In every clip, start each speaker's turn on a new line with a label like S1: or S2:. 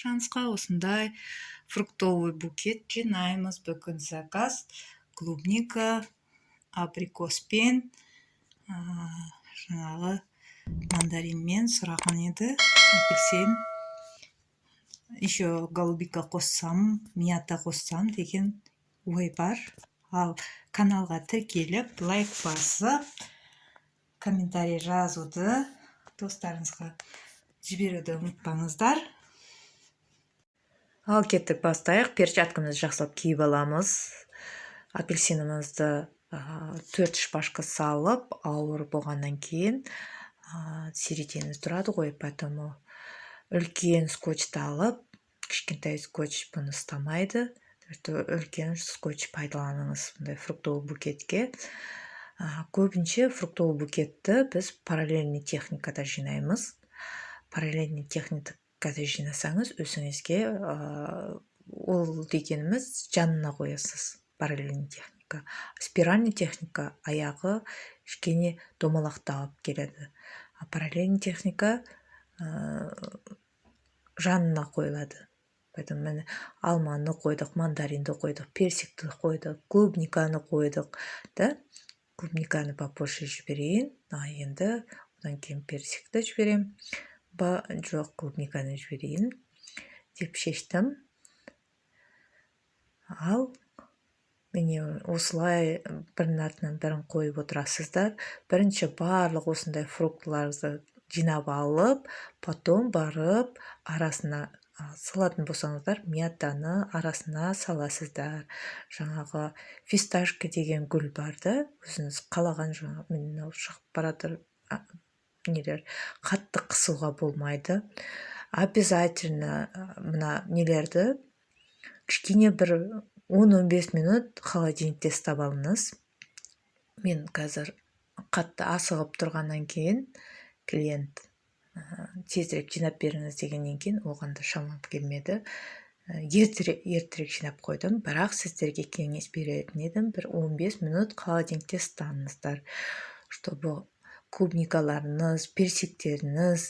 S1: баршаңызға осындай фруктовый букет жинаймыз. Бүгін заказ клубника, абрикоспен, жаңағы мандаринмен сұраған еді. Апельсин, еще голубика қоссам, мята қоссам деген ой бар. Ал каналға тіркеліп, лайк басып, комментарий жазуды достарыңызға жіберуді ұмытпаңыздар. Ал кеттік бастайық. Перчаткамызды жақсылап киіп аламыз. Апельсинімізді 4 шпажка салып, ауыр болғаннан кейін середині тұрады ғой, поэтому үлкен скотчты алып, кішкентай скотч бұны ұстамайды. Үлкен скотч пайдаланыңыз бұндай фруктовый букетке. Көбінше фруктовый букетті біз параллельный техникада жинаймыз. Параллельный техникада жинасаңыз, өзіңізге ол дегеніміз жанына қоясыз. Параллельный техника. Спиральный техника аяғы кішкене домалақталып келеді. Параллельный техника жанына қойылады. Поэтому мен алманы қойдық, мандаринді қойдық, персикті қойдық, клубниканы қойдық. Клубниканы попозже жіберейін. Енді одан кейін персикті жіберем. Жоқ, клубниканы жіберейін деп шештім. Ал міне осылай бірін артынан бірін қойып отырасыздар. Бірінші барлық осындай фруктыларды жинап алып, потом барып арасына салатын болсаңыздар, мятаны арасына саласыздар. Жаңағы фисташка деген гүл барды. Өзіңіз қалаған жаңағы мен шығып баратыр нелер қатты қысуға болмайды. Обязательно мына нелерді кішкене бір 10-15 минут холодильникте ұстап алыңыз. Мен қазір қатты асығып тұрғаннан кейін клиент тезірек жинап беріңіз дегеннен кейін оған да шамам келмеді. Ертерек жинап қойдым, бірақ сіздерге кеңес беретін едім, бір 15 минут холодильникте ұстаңыздар, чтобы клубникаларыңыз, персиктеріңіз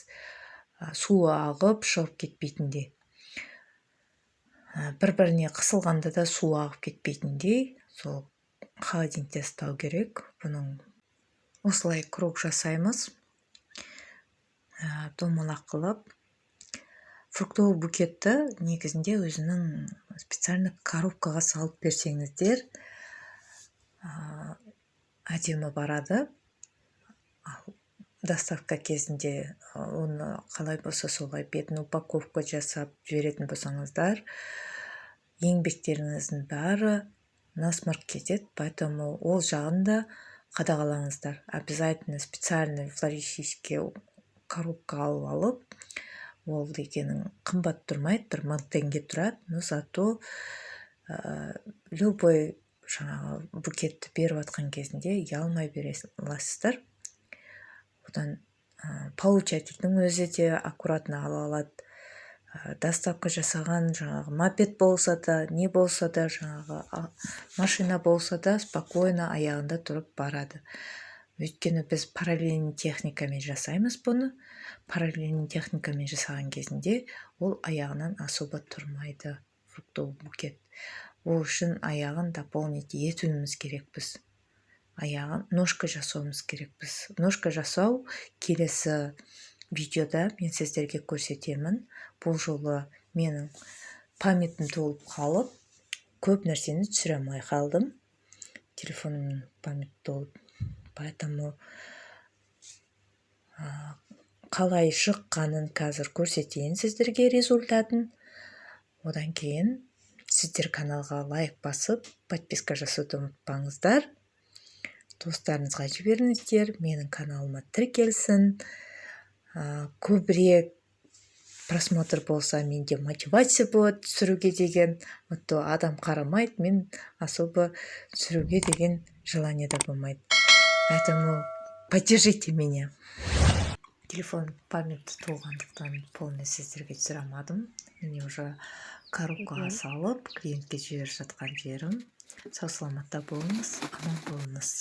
S1: суы ағып шығып кетпейтіндей. Бір-біріне қысылғанда да су ағып кетпейтіндей, сол холодильникте ұстау керек. Бұның осылай круг жасаймыз. Домалақ қылып. Фруктовый букетті негізінде өзінің специально коробкаға салып берсеңіздер, әдемі барады. Доставка кезінде оны қалай болса солай бетін упаковка жасап жіберетін болсаңыздар, еңбектеріңіздің бәрі насмарк кетеді, поэтому ол жағында қадағалаңыздар. Обязательно специальный флористический коробка алып, ол дегенің қымбат тұрмайды, 1000 теңге тұрады, но зато любой жаңағы букетті беріп атқан кезінде ұялмай бере аласыздар. Одан получательдің өзі де аккуратно ала алады. Доставка жасаған жаңағы мопед болса да, не болса да, жаңағы машина болса да, спокойно аяғында тұрып барады. Өйткені біз параллельный техникамен жасаймыз бұны. Параллельный техникамен жасаған кезінде ол аяғынан особо тұрмайды, фруктовый букет. Ол үшін аяғын дополнить етуіміз керекпіз. Аяғын ножка жасауымыз керекпіз. Ножка жасау келесі видеода мен сіздерге көрсетемін. Бұл жолы менің памятім толып қалып, көп нәрсені түсіре алмай қалдым. Телефонымның памяті толып. Поэтому қалай шыққанын қазір көрсетейін сіздерге результатын. Одан кейін сіздер каналға лайк басып, подписка жасауды ұмытпаңыздар. Достарыңызға жіберіңіздер, менің каналыма тіркелсін. Көбірек просмотр болса, менде мотивация болады түсіруге деген. То адам қарамайды, мен особо түсіруге деген желание да болмайды. Поэтому поддержите меня. Телефон памяті толғандықтан полный сіздерге түсіре алмадым. Мен уже коробкаға салып, клиентке жіберіп жатқан жерім. Сау саламатта болыңыз, аман болыңыз.